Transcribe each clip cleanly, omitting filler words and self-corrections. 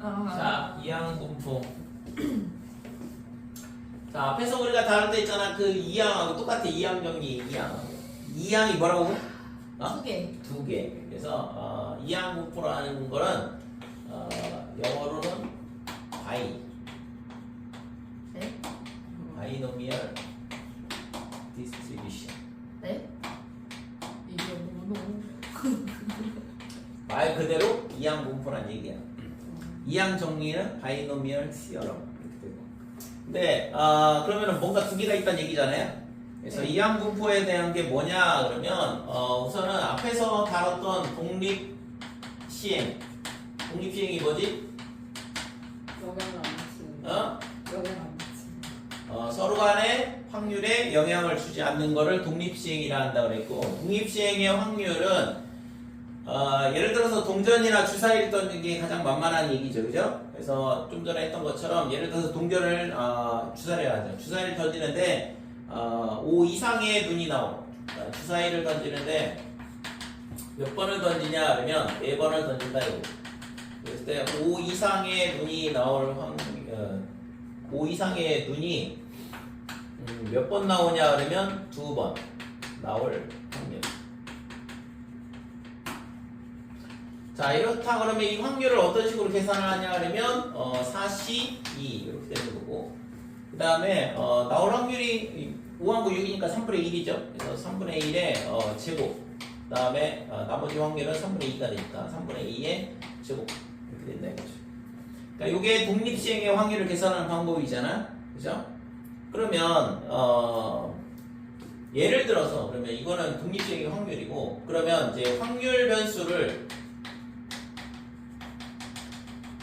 자, 이항분포. 자, 앞에서 우리가 다룰 때 있잖아. 그 이항하고 똑같아. 이항 정리, 이항하고. 이항이 뭐라고? 두 개. 두 개. 그래서 이항분포라는 거는 영어로는 네? 바이노미얼 디스트리뷰션. 네? 이게 뭐노? 말 그대로 이항분포란 얘기야. 이항 정리는 바이노미얼 시어럼 이렇게 되고. 근데 그러면은 뭔가 두 개가 있다는 얘기잖아요. 그래서 네. 이항분포에 대한 게 뭐냐 그러면 우선은 앞에서 다뤘던 독립시행. 독립시행이 뭐지? 영향을 안 미치는. 어? 영향 안 미치는. 서로 간의 확률에 영향을 주지 않는 거를 독립시행이라 한다고 그랬고, 독립시행의 확률은 예를 들어서 동전이나 주사위를 던지는 게 가장 만만한 얘기죠, 그죠? 그래서 좀 전에 했던 것처럼 예를 들어서 동전을 주사위를 하죠. 주사위를 던지는데 5 이상의 눈이 나오고, 주사위를 던지는데 몇 번을 던지냐 그러면 4번을 던진다 이거. 그랬을 때 5 이상의 눈이 나올 확률, 5 이상의 눈이 몇 번 나오냐 그러면 2번 나올 확률. 자, 이렇다 그러면 이 확률을 어떤 식으로 계산을 하냐 그러면 4C2 이렇게 되는 거고, 그 다음에 나올 확률이 5하고 6이니까 3분의 1이죠. 그래서 3분의 1의 제곱, 그 다음에 나머지 확률은 3분의 2가 되니까 3분의 2의 제곱 이렇게 된다 이거죠. 그러니까 이게 독립시행의 확률을 계산하는 방법이잖아, 그죠? 그러면 예를 들어서 그러면 이거는 독립시행의 확률이고, 그러면 이제 확률 변수를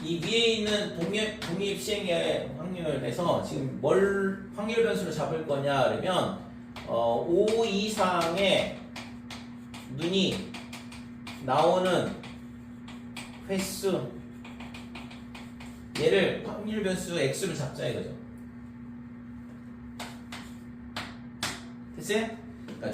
이 위에 있는 독립시행의 확률에서 지금 뭘 확률 변수로 잡을 거냐 그러면 5 이상의 눈이 나오는 횟수, 얘를 확률 변수 x로 잡자 이거죠. 됐어요? 그러니까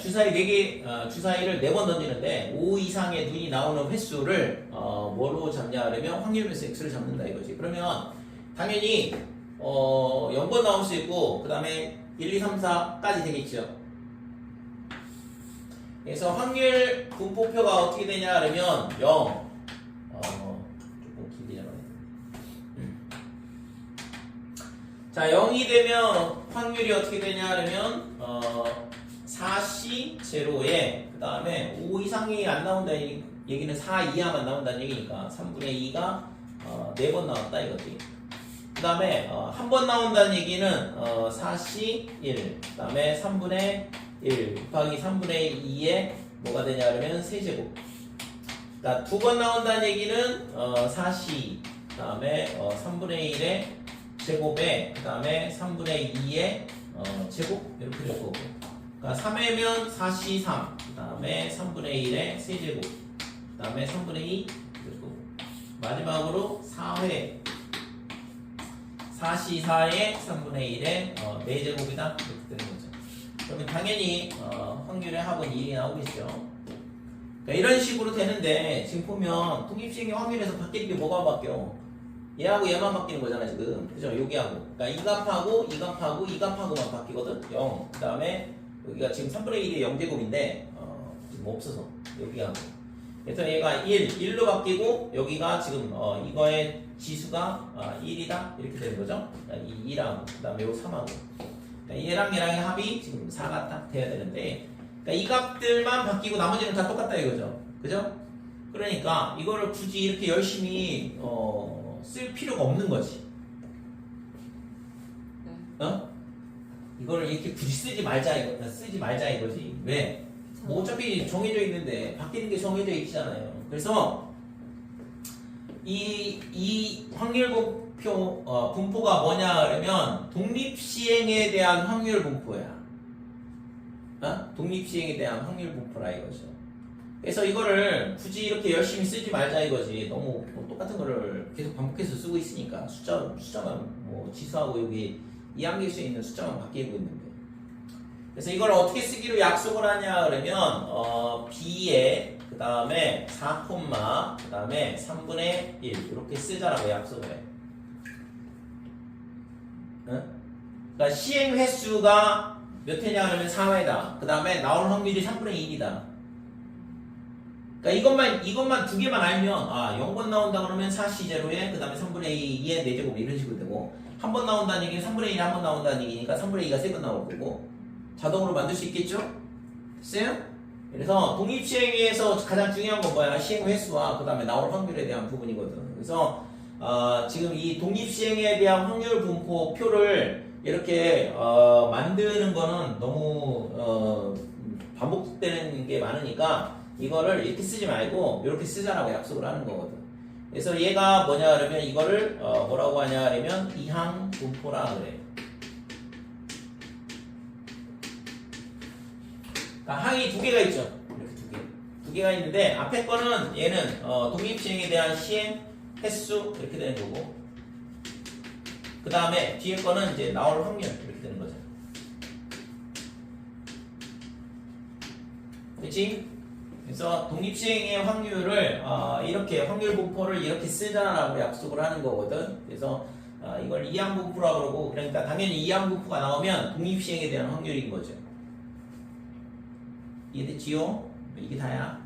주사위를 4번 던지는데 5 이상의 눈이 나오는 횟수를 뭐로 잡냐 그러면 확률 변수 x를 잡는다 이거지. 그러면 당연히 0번 나올 수 있고, 그 다음에 1, 2, 3, 4까지 되겠죠. 그래서 확률 분포표가 어떻게 되냐 그러면 0, 조금 길게 잡아야 돼. 자, 0이 되면 확률이 어떻게 되냐 그러면 4C 제로에 그 다음에 5 이상이 안 나온다는 얘기는 4 이하만 나온다는 얘기니까 3분의 2가 4번 나왔다 이거지. 그 다음에 한 번 나온다는 얘기는 4C 1, 그 다음에 3분의 1 곱하기 3분의 2에 뭐가 되냐 그러면 세제곱. 그러니까 2번 나온다는 얘기는 4C, 그 다음에 3분의 1의 제곱에 그 다음에 3분의 2의 제곱 이렇게 될 거고, 그러니까 3회면 4C 3, 그 다음에 3분의 1의 세제곱, 그 다음에 3분의 2 될 거고, 마지막으로 4회 4C 4의 3분의 1의 4제곱이다 이렇게 되는 거죠. 그러면 당연히 확률의 합은 1이 나오겠죠. 그러니까 이런 식으로 되는데, 지금 보면 독립시행의 확률에서 바뀌는 게 뭐가 바뀌어? 얘하고 얘만 바뀌는 거잖아 지금, 그죠? 여기하고, 그러니까 이 값하고 이 값하고 이 값하고만 바뀌거든. 0. 그 다음에 여기가 지금 3분의 1이 0제곱인데 지금 없어서 여기하고, 그래서 얘가 1로 바뀌고, 여기가 지금 이거의 지수가 1이다 이렇게 되는 거죠. 이 2랑 그 다음에 요 3하고, 그러니까 얘랑 얘랑의 합이 지금 4가 딱 돼야 되는데, 그러니까 이 값들만 바뀌고 나머지는 다 똑같다 이거죠, 그죠? 그러니까 이거를 굳이 이렇게 열심히 쓸 필요가 없는 거지. 이거를 이렇게 굳이 쓰지 말자 이거지. 왜? 뭐 어차피 정해져 있는데 바뀌는 게 정해져 있잖아요. 그래서 이 확률 분포가 뭐냐 그러면 독립시행에 대한 확률 분포야. 독립시행에 대한 확률 분포라 이거죠. 그래서 이거를 굳이 이렇게 열심히 쓰지 말자 이거지. 너무 똑같은 거를 계속 반복해서 쓰고 있으니까 숫자만 뭐 지수하고 여기 이 함계수에 있는 숫자만 바뀌고 있는데, 그래서 이걸 어떻게 쓰기로 약속을 하냐 그러면 B에 그 그 다음에 4, 그 다음에 3분의 1 이렇게 쓰자라고 약속을 해. 응? 그러니까 시행 횟수가 몇 회냐 그러면 4회다. 그 다음에 나올 확률이 3분의 1이다. 그러니까 이것만 두 개만 알면 0번 나온다 그러면 4C0에 그 다음에 3분의 2의 4제곱 이런 식으로 되고 한 번 나온다는 얘기는 3분의 1에 한 번 나온다는 얘기니까 3분의 2가 3번 나올 거고 자동으로 만들 수 있겠죠? 됐어요? 그래서 독립시행에서 가장 중요한 건 뭐야? 시행 횟수와 그 다음에 나올 확률에 대한 부분이거든. 그래서 지금 이 독립시행에 대한 확률 분포표를 이렇게 만드는 거는 너무 반복되는 게 많으니까 이거를 이렇게 쓰지 말고 이렇게 쓰자라고 약속을 하는 거거든. 그래서 얘가 뭐냐 그러면 이거를 뭐라고 하냐 그러면 이항 분포라 그래. 그러니까 항이 두 개가 있죠. 이렇게 두 개가 있는데 앞에 거는 얘는 독립시행에 대한 시행 횟수 이렇게 되는 거고 그 다음에 뒤에 거는 이제 나올 확률 이렇게 되는 거죠. 그렇지? 그래서 독립시행의 확률을 이렇게 확률 분포를 이렇게 쓰자라고 약속을 하는 거거든. 그래서 이걸 이항 분포라고 그러고 그러니까 당연히 이항 분포가 나오면 독립시행에 대한 확률인 거죠. 이해됐지요? 이게 다야.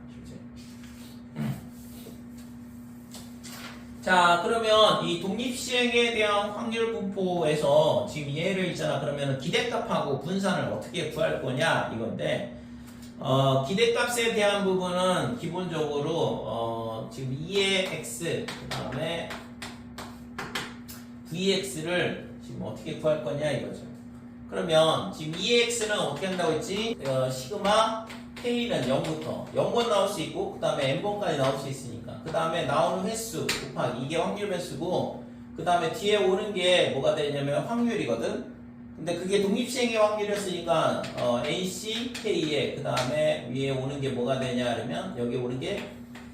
자, 그러면 이 독립시행에 대한 확률 분포에서 지금 얘를 있잖아. 그러면 기대값하고 분산을 어떻게 구할 거냐 이건데 기대값에 대한 부분은 기본적으로 지금 2의 x 그 다음에 vx를 지금 어떻게 구할 거냐 이거죠. 그러면 지금 2의 x는 어떻게 한다고 했지? 시그마 k는 0부터 0번 나올 수 있고 그 다음에 n번까지 나올 수 있으니까 그 다음에 나오는 횟수 곱하기 이게 확률 횟수고 그 다음에 뒤에 오는 게 뭐가 되냐면 확률이거든. 근데 그게 독립시행의 확률이었으니까 AC, K에 그 다음에 위에 오는 게 뭐가 되냐 그러면 여기 오는 게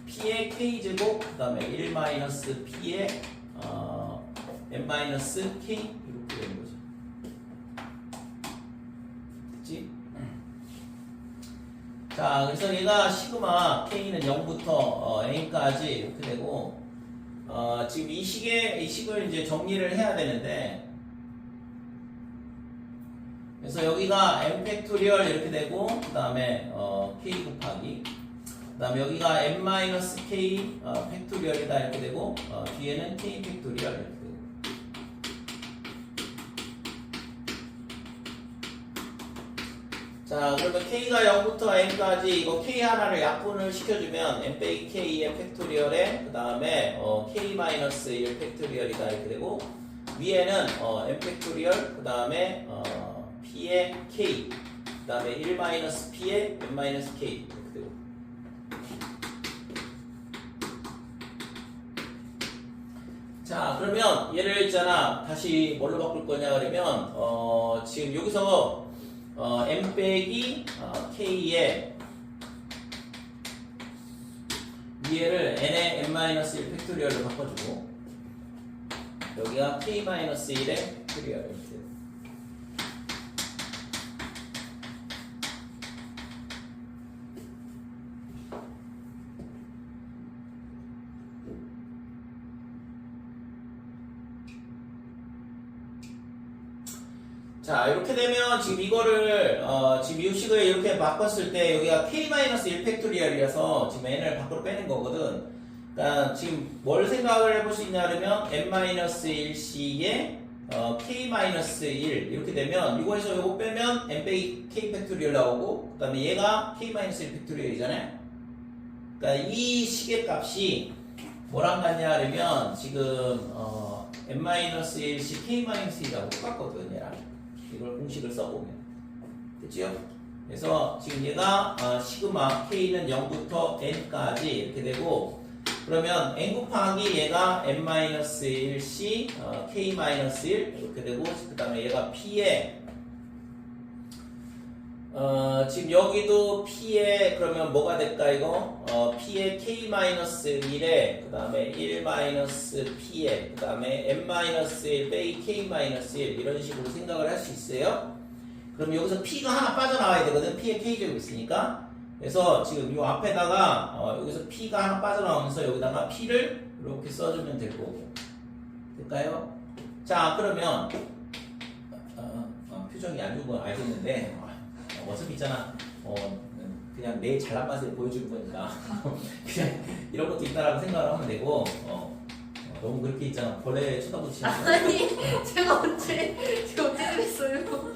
P의 K제곱 그 다음에 1-P의 N-K 이렇게 되는 거죠. 됐지? 자, 그래서 얘가 시그마 K는 0부터 N까지 이렇게 되고 지금 이 식을 이제 정리를 해야 되는데 그래서 여기가 n 팩토리얼 이렇게 되고 그 다음에 k 곱하기 그 다음에 여기가 n-k 팩토리얼이다 이렇게 되고 뒤에는 k 팩토리얼 이렇게 되고 자 그러면 k가 0부터 n까지 이거 k 하나를 약분을 시켜주면 n-k의 팩토리얼에 그 다음에 k-1 팩토리얼이다 이렇게 되고 위에는 n 팩토리얼 그 다음에 P의 K, 그 다음에 1-P의 N-K 이렇게 되고 자 그러면 얘를 있잖아 다시 뭘로 바꿀 거냐 그러면 지금 여기서 M 빼기 K의 위에를 N의 N-1 팩토리얼로 바꿔주고 여기가 K-1의 팩토리얼 이렇게 되고 자 이렇게 되면 지금 이거를 지금 이 식을 이렇게 바꿨을 때 여기가 k-1 팩토리얼이라서 지금 n을 밖으로 빼는 거거든. 그러니까 지금 뭘 생각을 해볼 수 있냐 그러면 n-1c의 k-1 이렇게 되면 이거에서 이거 빼면 n 빼기 k 팩토리얼 나오고 그 다음에 얘가 k-1 팩토리얼이잖아요. 그러니까 이 식의 값이 뭐랑 같냐 그러면 지금 n-1c k-1하고 똑같거든 얘랑. 이걸 공식을 써보면 됐지요? 그래서 지금 얘가 시그마 k는 0부터 n까지 이렇게 되고 그러면 n 곱하기 얘가 n-1c k-1 이렇게 되고 그 다음에 얘가 p의 지금 여기도 p의 그러면 뭐가 될까 이거 p의 k-1에 그 다음에 1-p에 그 다음에 n-1 빼기 k-1 이런 식으로 생각을 할 수 있어요. 그럼 여기서 p가 하나 빠져나와야 되거든. p의 k제곱 있으니까 그래서 지금 요 앞에다가 여기서 P가 하나 빠져나오면서 여기다가 P를 이렇게 써주면 될 거고. 될까요? 자, 그러면 표정이 안 좋은 건 알겠는데 어차피 있잖아. 그냥 내 잘난 맛을 보여주는 거니까 그냥 이런 것도 있다라고 생각을 하면 되고 너무 그렇게 있잖아. 벌레 쳐다보지 않고. 아니 제가 언제 그랬어요?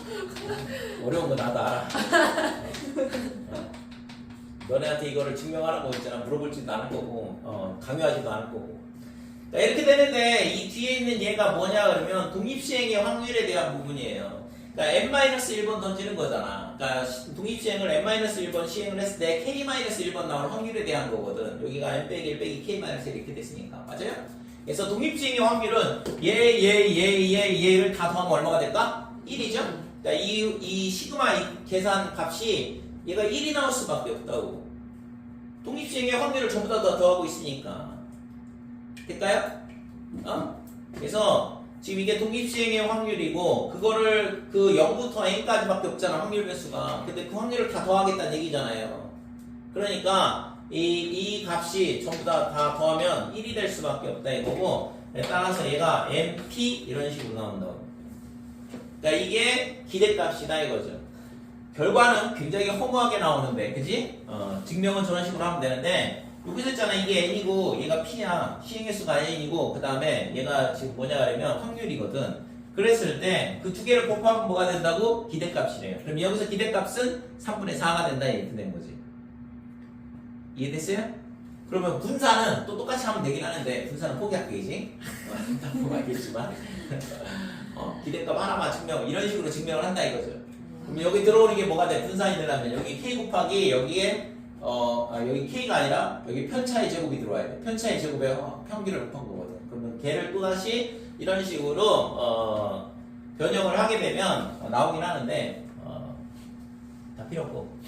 어려운 거 나도 알아. 너네한테 이거를 증명하라고 있잖아. 물어볼지도 않을 거고 강요하지도 않을 거고. 자, 이렇게 되는데 이 뒤에 있는 얘가 뭐냐 그러면 독립시행의 확률에 대한 부분이에요. 그러니까 n-1번 던지는 거잖아. 그러니까 독립시행을 n-1번 시행을 했을 때 k-1번 나올 확률에 대한 거거든. 여기가 n-1 빼기 k-1 이렇게 됐으니까. 맞아요? 그래서 독립시행의 확률은 얘를 다 더하면 얼마가 될까? 1이죠? 그러니까 이 시그마 계산 값이 얘가 1이 나올 수밖에 없다고. 독립시행의 확률을 전부 다 더하고 있으니까. 될까요? 그래서 지금 이게 독립시행의 확률이고 그거를 그 0부터 n까지밖에 없잖아. 확률 배수가. 근데 그 확률을 다 더하겠다는 얘기잖아요. 그러니까 이 값이 전부 다 더하면 1이 될 수밖에 없다 이거고, 따라서 얘가 mp 이런 식으로 나온다고. 그러니까 이게 기대값이다 이거죠. 결과는 굉장히 허무하게 나오는데, 그지? 증명은 저런 식으로 하면 되는데, 여기서 있잖아. 이게 n이고 얘가 p야. 시행횟수가 n이고 그 다음에 얘가 지금 뭐냐 그러면 확률이거든. 그랬을 때 그 두 개를 곱하면 뭐가 된다고? 기대값이래요. 그럼 여기서 기대값은 3분의 4가 된다 이렇게 된 거지. 이해됐어요? 그러면 분산은 또 똑같이 하면 되긴 하는데 분산은 포기할게지. 다 보면 알겠지만 기대값 하나만 증명 이런 식으로 증명을 한다 이거죠. 그럼 여기 들어오는 게 뭐가 돼? 분산이 되려면 여기 k 곱하기 여기에 여기 k가 아니라 여기 편차의 제곱이 들어와야 돼. 편차의 제곱에 평균을 곱한 거거든. 그러면 걔를 또다시 이런 식으로 변형을 하게 되면 나오긴 하는데 다 필요 없고.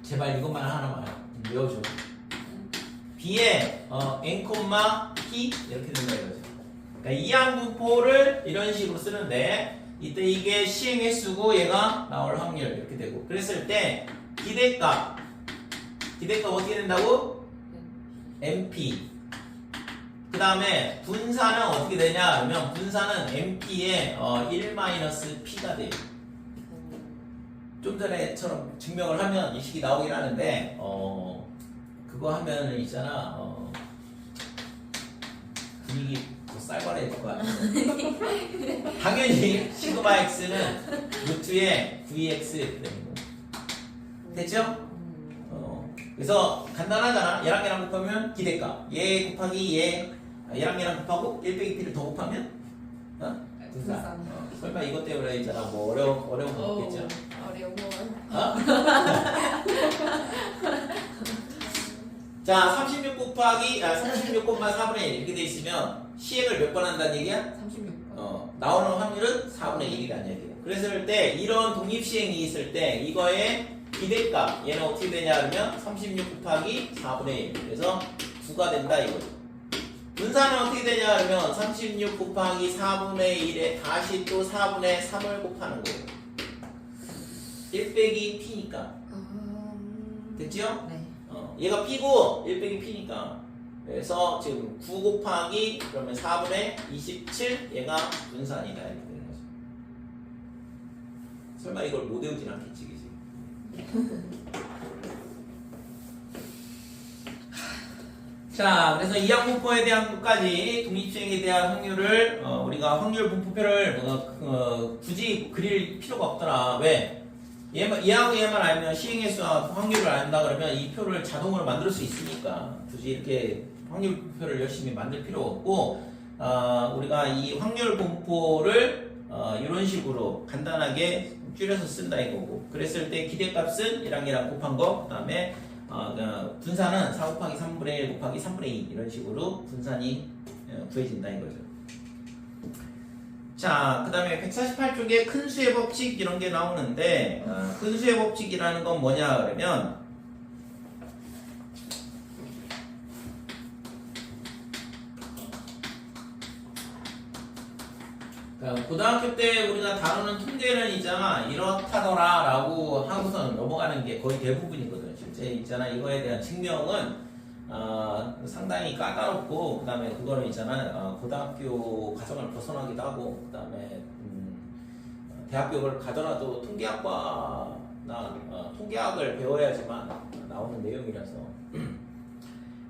제발 이것만 하나만 외워줘. b에 n, p 이렇게 된다 이거죠. 그러니까 이항분포를 이런 식으로 쓰는데 이때 이게 시행횟수고 얘가 나올 확률 이렇게 되고, 그랬을 때 기대값 어떻게 된다고? mp. 그 다음에 분산은 어떻게 되냐 그러면 분산은 mp에 1-p가 돼요. 좀 전에처럼 증명을 하면 이 식이 나오긴 하는데 그거 하면 있잖아 분위기 쌀벌해질 것 같아요. 당연히 시그마 x는 루트에 vx 되는 거. 됐죠? 그래서 간단하잖아. 얘랑 얘랑 곱하면 기대값. 얘 곱하기 얘랑 얘랑 곱하고 1 빼기 p를 더 곱하면 분산. 설마 이것 때문에 있잖아. 뭐 어려운 거 없겠죠? 어려워. 자, 36 곱하기 36,4분의 1 이렇게 돼 있으면 시행을 몇 번 한다는 얘기야? 36번. 나오는 확률은 4분의 1이라는 얘기예요. 그랬을 때 이런 독립시행이 있을 때 이거의 기대값 얘는 어떻게 되냐 그러면 36 곱하기 4분의 1 그래서 9가 된다 이거죠. 분산은 어떻게 되냐 그러면 36 곱하기 4분의 1에 다시 또 4분의 3을 곱하는 거예요. 1 빼기 p니까. 됐죠? 네. 얘가 p고 1 빼기 p니까. 그래서 지금 9 곱하기 그러면 4분의 27 얘가 분산이다 이렇게 되는 거죠. 설마 이걸 못 외우진 않겠지, 그지? 자, 그래서 이항분포에 대한 것까지 독립시행에 대한 확률을 우리가 확률 분포표를 굳이 그릴 필요가 없더라. 왜? 얘하고 얘만 알면 시행횟수와 확률을 안다 그러면 이 표를 자동으로 만들 수 있으니까 굳이 이렇게 확률 분포를 열심히 만들 필요 없고 우리가 이 확률 분포를 이런 식으로 간단하게 줄여서 쓴다 이거고, 그랬을 때 기대값은 얘랑 곱한 거, 그 다음에 분산은 4 곱하기 3분의 1 곱하기 3분의 2 이런 식으로 분산이 구해진다 이거죠. 자, 그 다음에 148쪽에 큰 수의 법칙 이런 게 나오는데 큰 수의 법칙이라는 건 뭐냐 그러면 그러니까 고등학교 때 우리가 다루는 통계는 있잖아 이렇다더라 라고 하고서는 넘어가는 게 거의 대부분이거든. 실제 있잖아 이거에 대한 증명은 상당히 까다롭고 그 다음에 그거는 있잖아 고등학교 과정을 벗어나기도 하고 그 다음에 대학교를 가더라도 통계학과나 통계학을 배워야지만 나오는 내용이라서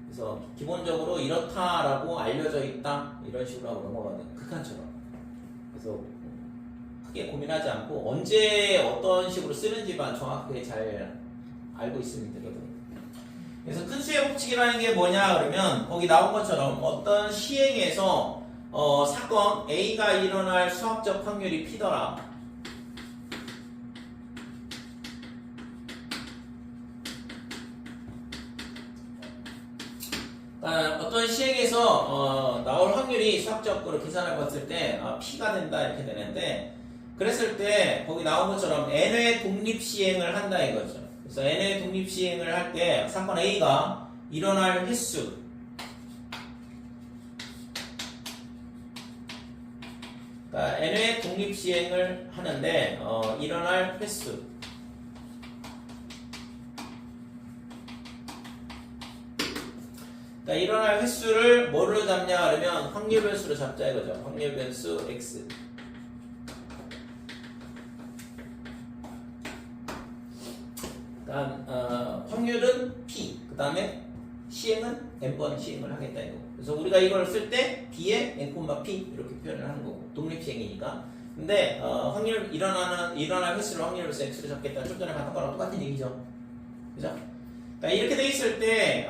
그래서 기본적으로 이렇다라고 알려져 있다 이런 식으로 하고 넘어가는 극한처럼 그래서 크게 고민하지 않고 언제 어떤 식으로 쓰는지만 정확하게 잘 알고 있으면 되거든요. 그래서 큰 수의 법칙이라는 게 뭐냐 그러면 거기 나온 것처럼 어떤 시행에서 사건 A가 일어날 수학적 확률이 P더라. 어떤 시행에서 나올 확률이 수학적으로 계산해 봤을 때 P가 된다 이렇게 되는데 그랬을 때 거기 나온 것처럼 n회 독립 시행을 한다 이거죠. 그래서 n회 독립 시행을 할 때 사건 A가 일어날 횟수 그러니까 n회 독립 시행을 하는데 일어날 횟수 그러니까 일어날 횟수를 뭐로 잡냐 그러면 확률 변수로 잡자 이거죠. 확률 변수 x 그러니까 확률은 p 그 다음에 시행은 n번 시행을 하겠다 이거. 그래서 우리가 이걸 쓸 때 b에 n, p 이렇게 표현을 하는 거고 독립 시행이니까. 근데 확률 일어날 횟수를 확률 변수 x로 잡겠다. 좀 전에 봤던 거랑 똑같은 얘기죠. 그죠? 그러니까 이렇게 돼 있을 때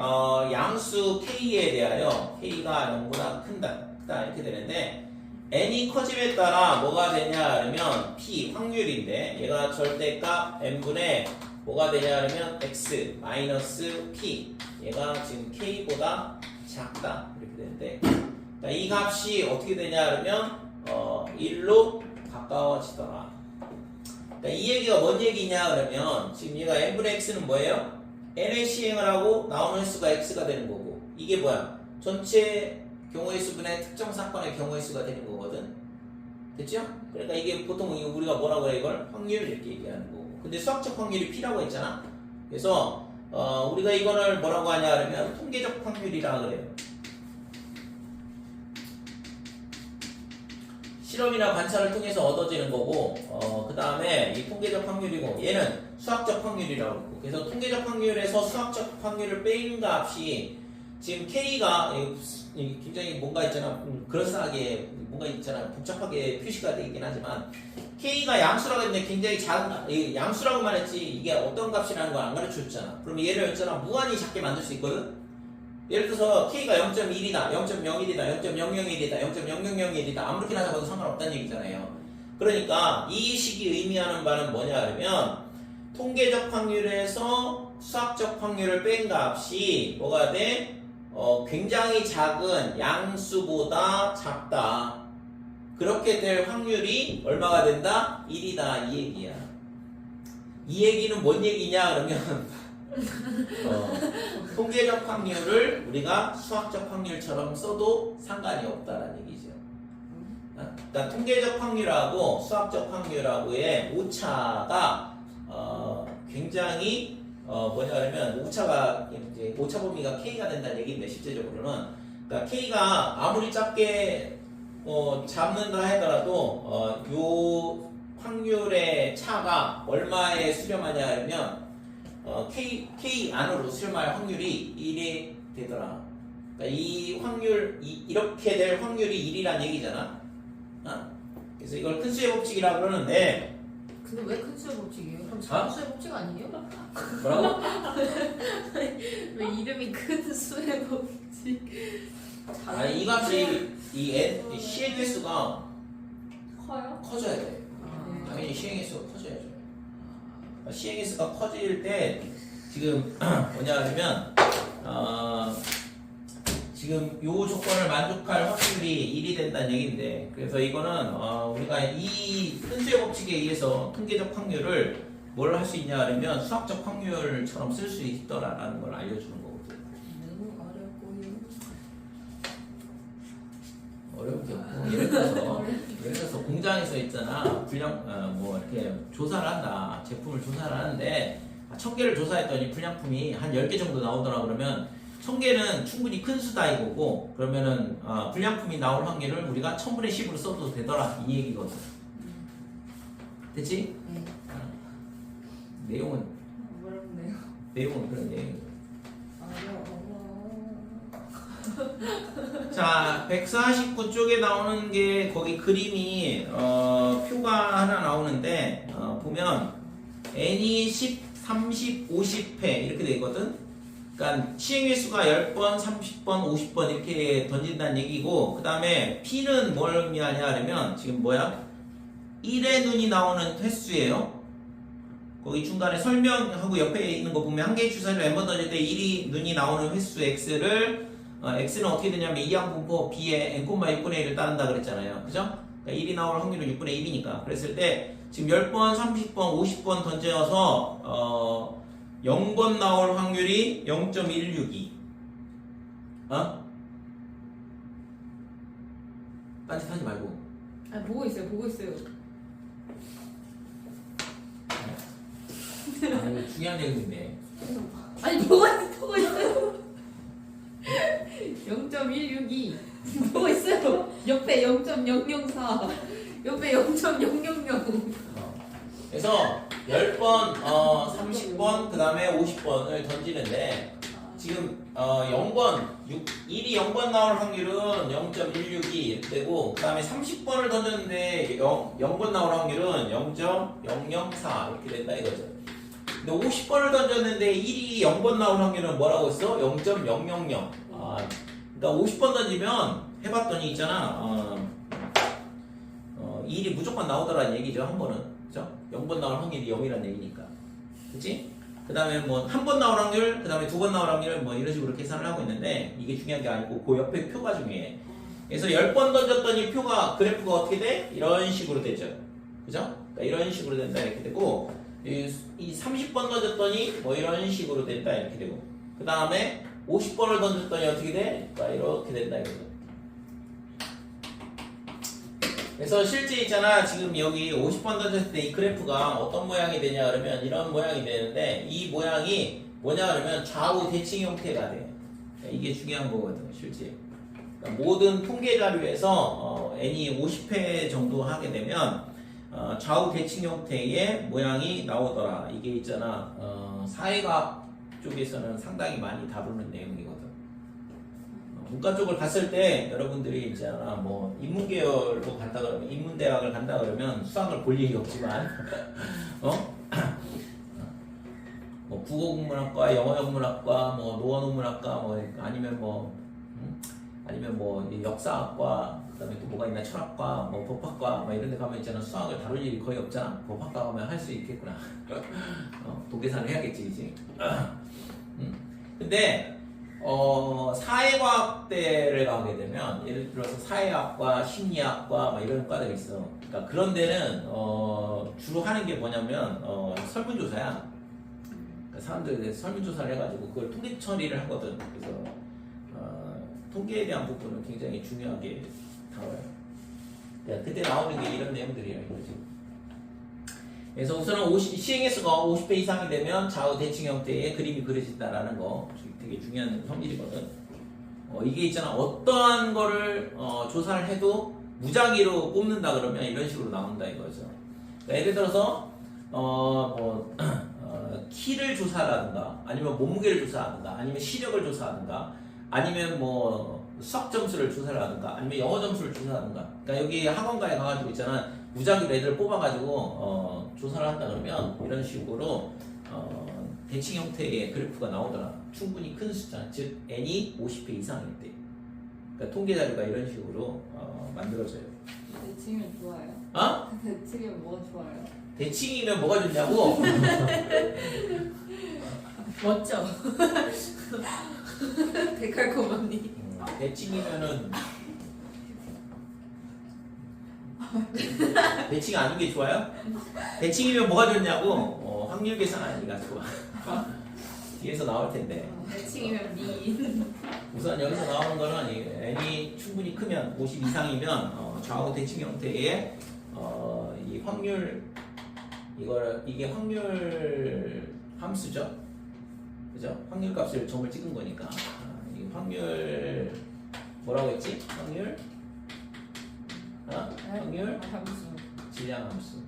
양수 k에 대하여 k가 0보다 크다 이렇게 되는데 n이 커짐에 따라 뭐가 되냐 그러면 p 확률인데 얘가 절대값 n분의 뭐가 되냐 그러면 x 마이너스 p 얘가 지금 k보다 작다 이렇게 되는데 그러니까 이 값이 어떻게 되냐 그러면 1로 가까워지더라. 그러니까 이 얘기가 뭔 얘기냐 그러면 지금 얘가 n분의 x는 뭐예요? n의 시행을 하고 나오는 수가 x가 되는 거고 이게 뭐야? 전체 경우의 수분의 특정 사건의 경우의 수가 되는 거거든. 됐죠? 그러니까 이게 보통 우리가 뭐라고 해 이걸? 확률 이렇게 얘기하는 거고 근데 수학적 확률이 p라고 했잖아. 그래서 우리가 이거를 뭐라고 하냐 그러면 통계적 확률이라 그래요. 실험이나 관찰을 통해서 얻어지는 거고 그 다음에 이 통계적 확률이고 얘는 수학적 확률이라고 그러고 그래서 통계적 확률에서 수학적 확률을 빼는 값이 지금 K가 굉장히 뭔가 있잖아 그럴싸하게 뭔가 있잖아 복잡하게 표시가 되긴 하지만 K가 양수라고 했는데 굉장히 작은 양수라고만 했지 이게 어떤 값이라는 걸 안 가르쳐줬잖아. 그러면 얘를 했잖아 무한히 작게 만들 수 있거든. 예를 들어서 K가 0.1이다, 0.01이다, 0.001이다, 0.0001이다 아무렇게나 잡아도 상관없다는 얘기잖아요. 그러니까 이 식이 의미하는 바는 뭐냐 그러면 통계적 확률에서 수학적 확률을 뺀 값이 뭐가 돼? 굉장히 작은 양수보다 작다. 그렇게 될 확률이 얼마가 된다? 1이다 이 얘기야. 이 얘기는 뭔 얘기냐 그러면 통계적 확률을 우리가 수학적 확률처럼 써도 상관이 없다라는 얘기죠. 그러니까 통계적 확률하고 수학적 확률하고의 오차가 굉장히 뭐냐 그러면 오차가 이제 오차 범위가 k가 된다는 얘기인데 실제적으로는 그러니까 k가 아무리 작게 잡는다 하더라도 요 확률의 차가 얼마에 수렴하냐 하면 K 안으로 수렴할 확률이 1이 되더라. 그러니까 이 확률 이렇게 될 확률이 1이란 얘기잖아. 그래서 이걸 큰 수의 법칙이라고 그러는데 근데 왜 큰 수의 법칙이에요? 그럼 작은 수의 법칙 아니에요? 뭐라고? 왜 이름이 큰 수의 법칙? 이 값이 이 시행 횟수가 커요? 커져야 돼. 당연히 시행 횟수가 커져야죠. 시행 횟수가 커질 때 지금 뭐냐 하면 지금 요 조건을 만족할 확률이 1이 된다는 얘기인데 그래서 이거는 우리가 이 큰 수의 법칙에 의해서 통계적 확률을 뭘 할 수 있냐 하면 수학적 확률처럼 쓸 수 있더라라는 걸 알려주는 거거든요. 너무 어렵고요. 어려운 게 없고 예를 들어서 공장에서 있잖아 불량 뭐 이렇게 조사를 한다 제품을 조사를 하는데 1000개를 조사했더니 불량품이 한 10개 정도 나오더라 그러면 1000개는 충분히 큰 수다 이거고 그러면은 불량품이 나올 확률을 우리가 1000분의 10으로 써도 되더라 이 얘기거든. 됐지? 네. 내용은 어렵네요. 내용은 그런 얘기. 어려워. 자, 149쪽에 나오는 게 거기 그림이 표가 하나 나오는데 보면 n이 10, 30, 50회 이렇게 되거든. 그러니까 시행회 수가 10번, 30번, 50번 이렇게 던진다는 얘기고 그 다음에 p는 뭘 의미하냐 하면 지금 뭐야? 1의 눈이 나오는 횟수예요. 거기 중간에 설명하고 옆에 있는 거 보면 한 개의 주사위를 n번 던질 때 1이 눈이 나오는 횟수 x를 x는 어떻게 되냐면 이항분포 b의 n,6분의 1을 따른다 그랬잖아요. 그죠? 그러니까 1이 나올 확률은 6분의 1이니까 그랬을 때 지금 10번, 30번, 50번 던져서 0번 나올 확률이 0.162 딴짓하지 말고 아 보고 있어요. 보고 있어요. 이거 중요한 내용인데 아니 보고 있어요. 0.162 보고 있어요. 옆에 0.004 옆에 0.000 그래서 10번, 30번, 그 다음에 50번을 던지는데 지금 0번, 1이 0번 나올 확률은 0.162 이렇게 되고 그 다음에 30번을 던졌는데 0번 나올 확률은 0.004 이렇게 된다 이거죠. 근데 50번을 던졌는데 1이 0번 나올 확률은 뭐라고 했어? 0.000 그러니까 50번 던지면 해봤더니 있잖아 1이 무조건 나오더라는 얘기죠 한 번은 그죠? 0번 나올 확률이 0이라는 얘기니까 그치? 그 다음에 뭐 한 번 나올 확률 그 다음에 두 번 나올 확률 뭐 이런 식으로 계산을 하고 있는데 이게 중요한 게 아니고 그 옆에 표가 중요해. 그래서 10번 던졌더니 표가 그래프가 어떻게 돼? 이런 식으로 되죠 그죠? 그러니까 이런 식으로 된다 이렇게 되고 이 30번 던졌더니 뭐 이런 식으로 된다 이렇게 되고 그 다음에 50번을 던졌더니 어떻게 돼? 그러니까 이렇게 된다 이거죠. 그래서 실제 있잖아 지금 여기 50번 던졌을 때 이 그래프가 어떤 모양이 되냐 그러면 이런 모양이 되는데 이 모양이 뭐냐 그러면 좌우 대칭 형태가 돼. 이게 중요한 거거든 실제. 그러니까 모든 통계 자료에서 n이 50회 정도 하게 되면 좌우 대칭 형태의 모양이 나오더라. 이게 있잖아 사회과학 쪽에서는 상당히 많이 다루는 내용이거든. 문과 쪽을 갔을 때 여러분들이 있잖아 뭐 인문계열로 간다 그러면 인문대학을 간다 그러면 수학을 볼 일이 없지만 뭐 국어국문학과, 영어영문학과, 뭐 노원국문학과 뭐 아니면 뭐 역사학과 그다음에 또 뭐가 있나 철학과, 뭐 법학과 뭐 이런 데 가면 있잖아 수학을 다룰 일이 거의 없잖아. 법학과 가면 할 수 있겠구나. 도계산을 해야겠지, 그지? 근데 사회과학대를 가게 되면 예를 들어서 사회학과, 심리학과 막 이런 과들이 있어. 그러니까 그런 데는 주로 하는 게 뭐냐면 설문조사야. 그러니까 사람들에 대해서 설문조사를 해가지고 그걸 통계 처리를 하거든. 그래서 통계에 대한 부분은 굉장히 중요하게 다뤄요. 그러니까 그때 나오는 게 이런 내용들이에요. 이거지. 그래서 우선은 시행횟수가 50배 이상이 되면 좌우 대칭 형태의 그림이 그려진다라는 거 되게 중요한 성질이거든. 이게 있잖아 어떠한 거를 조사를 해도 무작위로 뽑는다 그러면 이런 식으로 나온다 이거죠. 그러니까 예를 들어서 키를 조사하든가 아니면 몸무게를 조사하든가 아니면 시력을 조사하든가 아니면 뭐 수학 점수를 조사를 하든가 아니면 영어 점수를 조사하든가 그러니까 여기 학원가에 가가지고 있잖아 무작위로 애들을 뽑아가지고 조사를 한다 그러면 이런 식으로 대칭 형태의 그래프가 나오더라. 충분히 큰 숫자, 즉 n이 50회 이상일 때. 그러니까 통계 자료가 이런 식으로 만들어져요. 대칭이면 좋아요? 대칭이면 뭐가 좋아요? 대칭이면 뭐가 좋냐고? 멋져. 데칼코마니. 대칭이면은 대칭 아닌 게 좋아요? 대칭이면 뭐가 좋냐고? 확률 계산 아니가 좋아. 뒤에서 나올 텐데. 대칭이면 미인. 우선 여기서 나오는 거는 이 n이 충분히 크면 50 이상이면 좌우 대칭 형태의 이 확률 이게 확률 함수죠. 그죠? 확률 값을 점을 찍은 거니까 이 확률 뭐라고 했지? 확률 확률 질량 함수.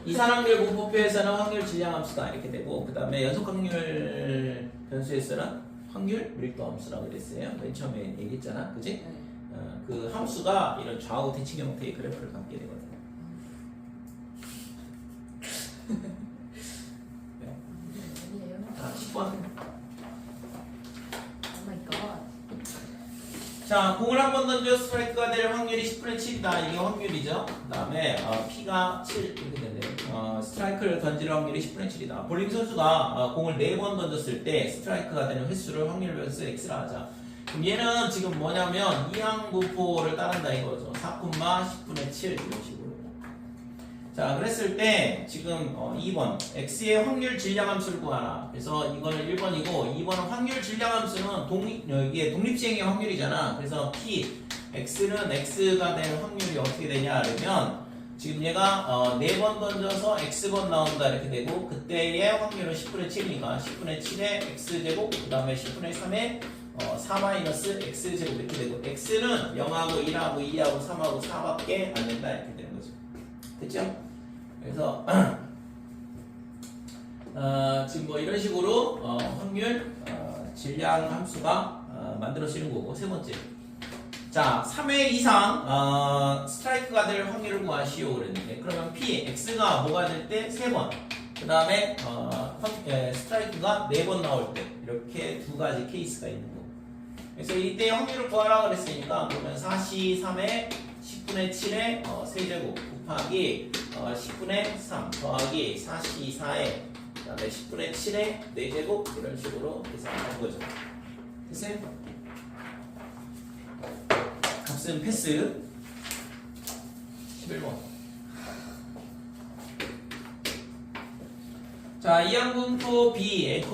이산확률 분포표에서는 확률 질량 함수다 이렇게 되고 그 다음에 연속 확률 변수에서는 확률 밀도 함수라고 그랬어요. 맨 처음에 얘기했잖아, 그지? 그 함수가 이런 좌우 대칭 형태의 그래프를 갖게 되거든. 자, 10번. 자, 공을 한 번 던져 스트라이크가 될 확률이 10분의 7이다. 이게 확률이죠. 그 다음에 P가 7 이렇게 되네요. 스트라이크를 던질 확률이 10분의 7이다. 볼링 선수가 공을 4번 던졌을 때 스트라이크가 되는 횟수를 확률 변수 X라 하자. 그럼 얘는 지금 뭐냐면 이항분포를 따른다 이거죠. 4,10분의 7 이런 식으로. 자, 그랬을 때 지금 2번 X의 확률 질량 함수를 구하라. 그래서 이거는 1번이고 2번은 확률 질량 함수는 이게 독립시행의 확률이잖아. 그래서 P X는 X가 될 확률이 어떻게 되냐 그러면 지금 얘가 4번 던져서 X번 나온다 이렇게 되고 그때의 확률은 10분의 7이니까 10분의 7에 X제곱 그 다음에 10분의 3에 4-X제곱 이렇게 되고 X는 0하고 1하고 2하고 3하고 4밖에 안 된다 이렇게 되는 거죠. 됐죠? 그래서 지금 뭐 이런 식으로 확률 질량 함수가 만들어지는 거고 세 번째 자 3회 이상 스트라이크가 될 확률을 구하시오 그랬는데 그러면 P, X가 뭐가 될 때 3번 그 다음에 스트라이크가 4번 나올 때 이렇게 두 가지 케이스가 있는 거고 그래서 이때 확률을 구하라 그랬으니까 그러면 4C 3에 10분의 7에 세제곱 곱하기 10분의 3 더하기 4C 4에 그 다음에 10분의 7에 4제곱 이런 식으로 계산하는 거죠. 됐어요? 값은 패스 11번 자, 이항분포 B, A,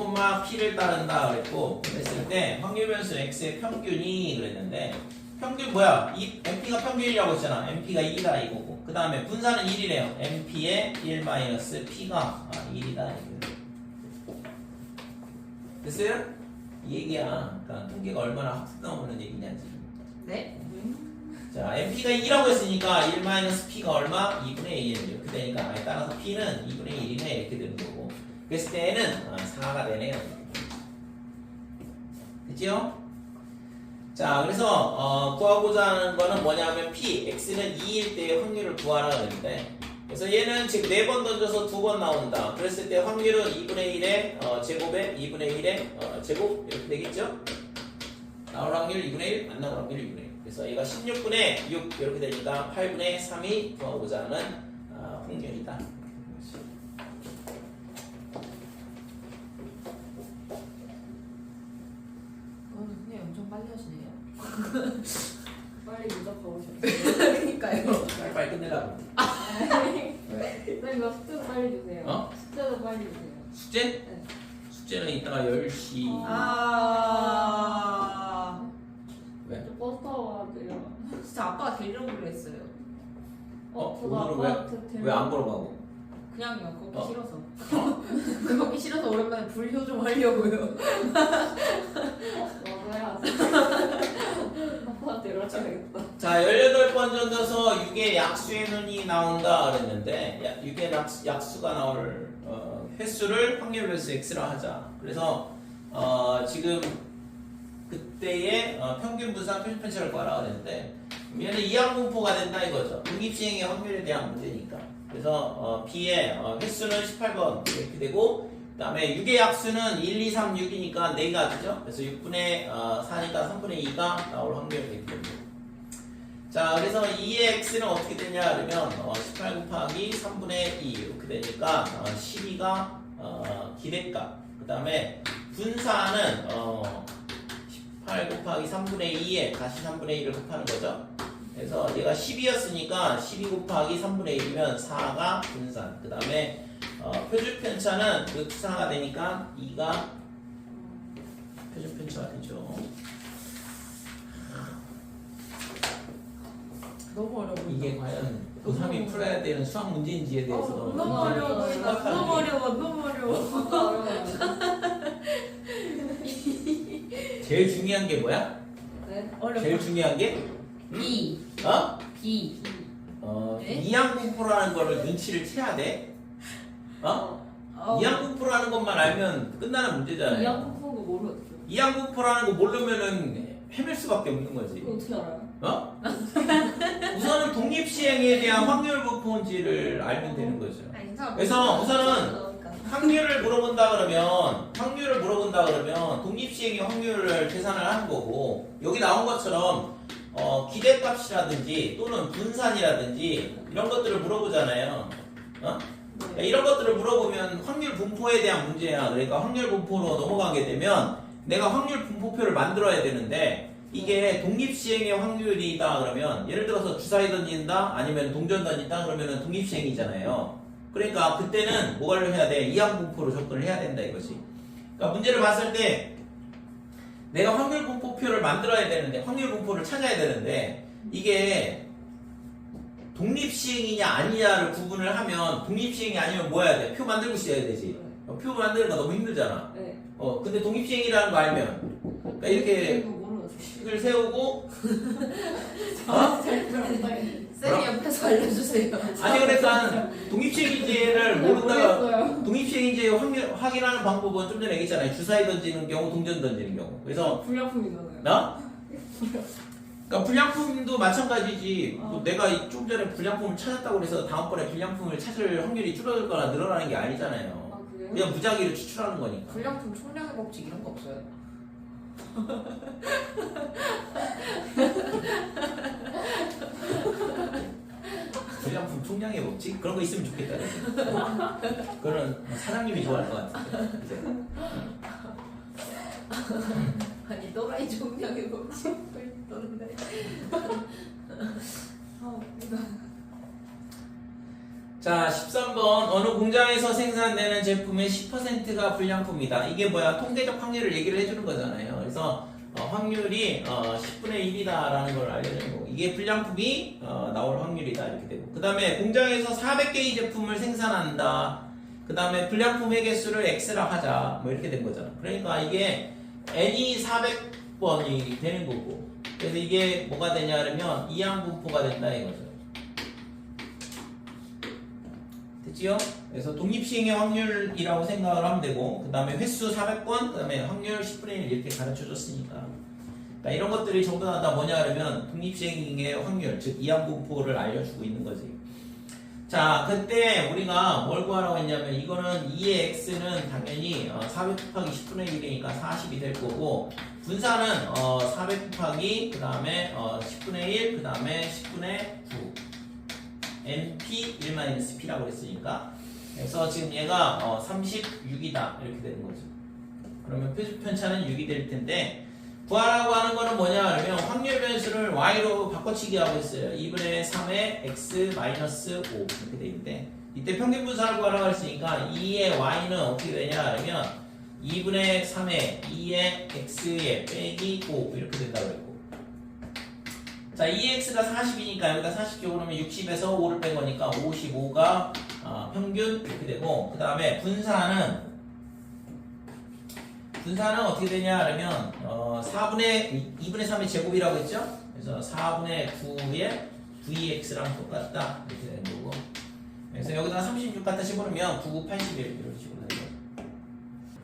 P를 따른다 그랬고 그랬을 때 확률 변수 X의 평균이 그랬는데 평균 뭐야? 이 MP가 평균이라고 했잖아. MP가 2다 이거고. 그 다음에 분산은 1이래요. MP의 1-P가 1이다 이거. 됐어요? 이 얘기야. 그러니까 통계가 얼마나 학습 나오는 얘기냐 지금. 네? 자, MP가 2라고 했으니까 1-P가 얼마? 2분의 1 이렇게 되니까 따라서 P는 2분의 1이네 이렇게 되는 거고. 그랬을 때는 4가 되네요. 됐지요? 자, 그래서 구하고자 하는 거는 뭐냐면 P, X는 2일 때의 확률을 구하라 그랬는데 그래서 얘는 지금 4번 던져서 2번 나온다. 그랬을 때 확률은 2분의 1의 제곱에 2분의 1의 제곱 이렇게 되겠죠? 나올 확률 2분의 1, 안 나올 확률 2분의 1. 그래서 얘가 16분의 6 이렇게 되니까 8분의 3이 구하고자 하는 확률이다. 선생님 엄청 빨리 하시네요. 빨리 무적하고 싶어요. 그러니까요. 빨리 끝내라고. 왜? 선생님 이거 숙제도 빨리 주세요. 숙제도 빨리 주세요. 숙제? 네. 숙제는 이따가 10시. 왜? 저 버스 타고 가야 돼요. 진짜 아빠가 데리러 오기로 했어요. 저도 오늘은 아빠한테 왜 안 걸어가고? 그냥요. 걷기 어. 싫어서. 그 걷기 싫어서 오랜만에 불효 좀 하려고요. 나도 해야지. 아빠한테 연락해야겠다. 자, 18번 던져서 6의 약수의 눈이 나온다 그랬는데 6의 약수가 나올 횟수를 확률 변수 X라 하자. 그래서 지금 그때의 평균 분산 표준 편차를 구하라 그랬는데 얘는 이항분포가 된다 이거죠. 독립시행의 확률에 대한 문제니까. 그래서 B의 횟수는 18번 이렇게 되고 그 다음에 6의 약수는 1, 2, 3, 6이니까 4가 되죠. 그래서 6분의 4니까 3분의 2가 나올 확률이 되기 때문에 자, 그래서 2의 x는 어떻게 되냐 그러면 18 곱하기 3분의 2 이렇게 되니까 12가 기대값 그 다음에 분산은 18 곱하기 3분의 2에 다시 3분의 1을 곱하는 거죠. 그래서 얘가 12였으니까 12 곱하기 3분의 1이면 4가 분산 그 다음에 표준 편차는 그 추상화가 되니까 2가 표준 편차가 되죠. 너무 어려워. 이게 과연 고3이 풀어야 되는 수학 문제인지에 대해서 너무 어려워. 너무 어려워. 너무 어려워. 제일 중요한 게 뭐야? 네. 어려워. 제일 중요한 게 B. 어? B. 네? 이항분포라는 거를 눈치를 채야 돼. 이항분포라는 것만 알면 끝나는 문제잖아요. 이양분포가 뭐를 어떻게 해요? 이항분포라는 거 모르면은 헤맬 수밖에 없는 거지. 그거 어떻게 알아요? 우선은 독립시행에 대한 확률분포인지를 알면 되는 거죠. 그래서 우선은 확률을 물어본다 그러면 독립시행의 확률을 계산을 하는 거고, 여기 나온 것처럼 기대값이라든지 또는 분산이라든지 이런 것들을 물어보잖아요. 그러니까 이런 것들을 물어보면 확률 분포에 대한 문제야. 그러니까 확률 분포로 넘어가게 되면 내가 확률 분포표를 만들어야 되는데, 이게 독립시행의 확률이다 그러면, 예를 들어서 주사위 던진다 아니면 동전 던진다 그러면 독립시행이잖아요. 그러니까 그때는 뭐를 해야 돼? 이항분포로 접근을 해야 된다 이거지. 그러니까 문제를 봤을 때 내가 확률 분포표를 만들어야 되는데, 확률 분포를 찾아야 되는데, 이게 독립시행이냐 아니냐를 구분을 하면, 독립시행이 아니면 뭐 해야 돼? 표 만들고 있어야 되지. 표 만드는 거 너무 힘들잖아. 네. 근데 독립시행이라는 거 알면, 그러니까 이렇게 이거 뭐를 어떻게 식을 세우고, 쌤이 옆에서 알려주세요. 아니 그러니까 독립시행인지를 모른다가, 모르겠어요. 독립시행인지 확인하는 방법은 좀 전에 얘기했잖아요. 주사위 던지는 경우, 동전 던지는 경우. 그래서 불량품이잖아요. 그러니까 불량품도 마찬가지지. 내가 좀 전에 불량품을 찾았다고 해서 다음번에 불량품을 찾을 확률이 줄어들거나 늘어나는 게 아니잖아요. 아 그래요? 그냥 무작위로 추출하는 거니까. 불량품 총량의 법칙 이런 거 없어요? 불량품 총량의 법칙? 그런 거 있으면 좋겠다. 그거는 사장님이 좋아할 것 같은데. 그죠? 아니 또라이 총량의 법칙을 있던데. 자, 13번. 어느 공장에서 생산되는 제품의 10%가 불량품이다. 이게 뭐야? 통계적 확률을 얘기를 해주는 거잖아요. 그래서 확률이 10분의 1이다라는 걸 알려주는 거고, 이게 불량품이 나올 확률이다 이렇게 되고, 그 다음에 공장에서 400개의 제품을 생산한다. 그 다음에 불량품의 개수를 x라 하자. 뭐 이렇게 된 거잖아. 그러니까 이게 n이 400번이 되는 거고, 그래서 이게 뭐가 되냐 그러면 이항분포가 된다 이거죠. 됐지요? 그래서 독립시행의 확률이라고 생각을 하면 되고, 그 다음에 횟수 400번, 그 다음에 확률 10분의 1 이렇게 가르쳐줬으니까, 그러니까 이런 것들이 전부 다 뭐냐 그러면 독립시행의 확률, 즉 이항분포를 알려주고 있는 거지. 자, 그때 우리가 뭘 구하라고 했냐면, 이거는 2의 x는 당연히 400 곱하기 10분의 1이니까 40이 될 거고, 분산은 400 곱하기 그 다음에 10분의 1, 그 다음에 10분의 9 np 1-p라고 했으니까, 그래서 지금 얘가 36이다 이렇게 되는 거죠. 그러면 표준 편차는 6이 될 텐데, 구하라고 하는 거는 뭐냐 그러면 확률 변수를 y로 바꿔치기 하고 있어요. 2분의 3의 x 마이너스 5 이렇게 돼 있는데, 이때 평균 분산을 구하라고 했으니까 2의 y는 어떻게 되냐 그러면 2분의 3의 2의 x의 빼기 5 이렇게 된다고 했고, 자, 2x가 40이니까 여기다 40 적으면 60에서 5를 뺀 거니까 55가 평균 이렇게 되고, 그 다음에 분산은 어떻게 되냐 하면 2분의 3의 제곱이라고 했죠? 그래서 4분의 9의 VX랑 똑같다 이렇게 되는 거고, 그래서 여기다 36 갖다 집어넣으면 9, 81 이런 식으로